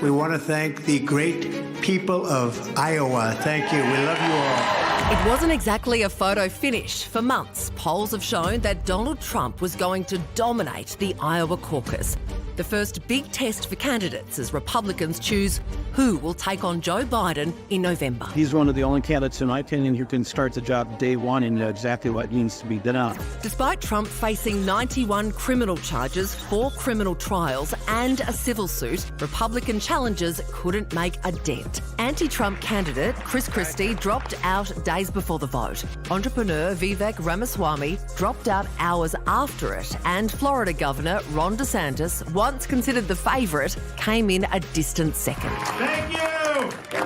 We want to thank the great people of Iowa. Thank you. We love you all. It wasn't exactly a photo finish. For months, polls have shown that Donald Trump was going to dominate the Iowa caucus. The first big test for candidates as Republicans choose who will take on Joe Biden in November. He's one of the only candidates, in my opinion, who can start the job day one and know exactly what needs to be done. Despite Trump facing 91 criminal charges, 4 criminal trials and a civil suit, Republican challengers couldn't make a dent. Anti-Trump candidate Chris Christie dropped out days before the vote. Entrepreneur Vivek Ramaswamy dropped out hours after it, and Florida Governor Ron DeSantis, once considered the favourite, came in a distant second. Thank you!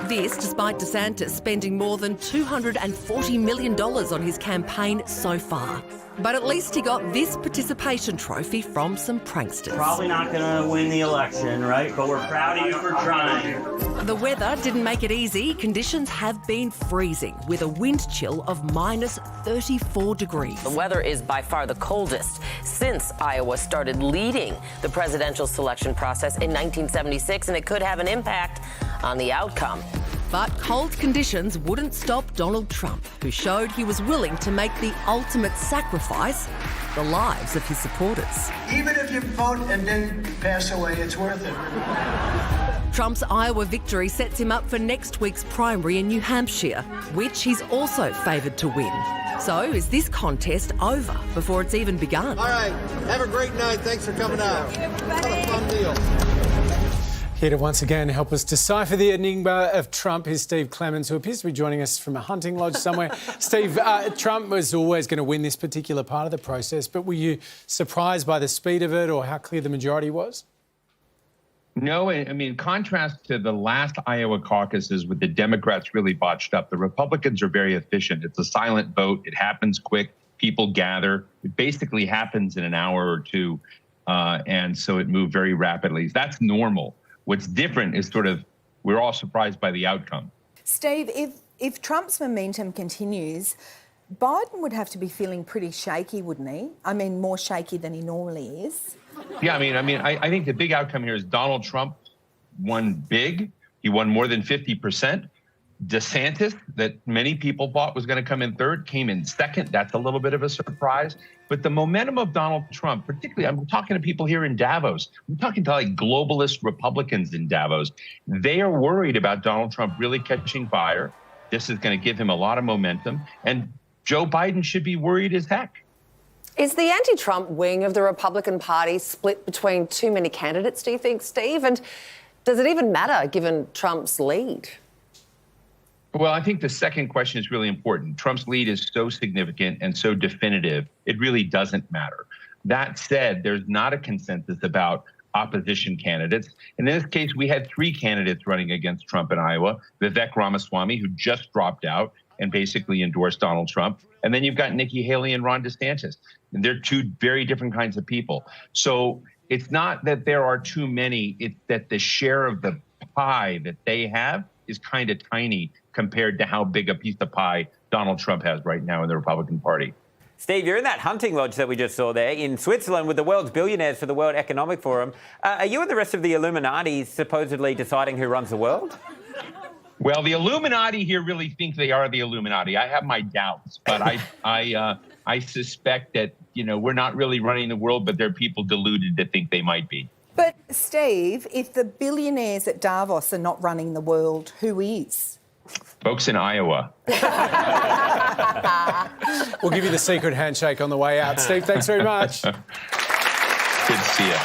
This despite DeSantis spending more than $240 million on his campaign so far. But at least he got this participation trophy from some pranksters. Probably not going to win the election, right? But we're proud of you for trying. The weather didn't make it easy. Conditions have been freezing, with a wind chill of minus 34 degrees. The weather is by far the coldest since Iowa started leading the presidential selection process in 1976, and it could have an impact on the outcome. But cold conditions wouldn't stop Donald Trump, who showed he was willing to make the ultimate sacrifice, the lives of his supporters. Even if you vote and then pass away, it's worth it. Trump's Iowa victory sets him up for next week's primary in New Hampshire, which he's also favoured to win. So is this contest over before it's even begun? All right, have a great night. Thanks for coming out. What a fun deal. Here to once again help us decipher the enigma of Trump is Steve Clemons, who appears to be joining us from a hunting lodge somewhere. Steve, Trump was always going to win this particular part of the process, but were you surprised by the speed of it or how clear the majority was? No, I mean, in contrast to the last Iowa caucuses with the Democrats really botched up, the Republicans are very efficient. It's a silent vote. It happens quick. People gather. It basically happens in an hour or two, and so it moved very rapidly. That's normal. What's different is sort of we're all surprised by the outcome. Steve, if Trump's momentum continues, Biden would have to be feeling pretty shaky, wouldn't he? I mean, more shaky than he normally is. Yeah, I think the big outcome here is Donald Trump won big. He won more than 50%. DeSantis, that many people thought was going to come in third, came in second. That's a little bit of a surprise. But the momentum of Donald Trump, particularly, I'm talking to people here in Davos. I'm talking to like globalist Republicans in Davos. They are worried about Donald Trump really catching fire. This is going to give him a lot of momentum. And Joe Biden should be worried as heck. Is the anti-Trump wing of the Republican Party split between too many candidates, do you think, Steve? And does it even matter given Trump's lead? Well, I think the second question is really important. Trump's lead is so significant and so definitive, it really doesn't matter. That said, there's not a consensus about opposition candidates. And in this case, we had 3 candidates running against Trump in Iowa. Vivek Ramaswamy, who just dropped out and basically endorsed Donald Trump. And then you've got Nikki Haley and Ron DeSantis. And they're 2 very different kinds of people. So it's not that there are too many, it's that the share of the pie that they have is kind of tiny compared to how big a piece of pie Donald Trump has right now in the Republican Party. Steve, you're in that hunting lodge that we just saw there in Switzerland with the world's billionaires for the World Economic Forum. Are you and the rest of the Illuminati supposedly deciding who runs the world? Well, the Illuminati here really think they are the Illuminati. I have my doubts, but I suspect that, we're not really running the world, but there are people deluded that think they might be. But, Steve, if the billionaires at Davos are not running the world, who is? Folks in Iowa. We'll give you the secret handshake on the way out. Steve, thanks very much. Good to see you.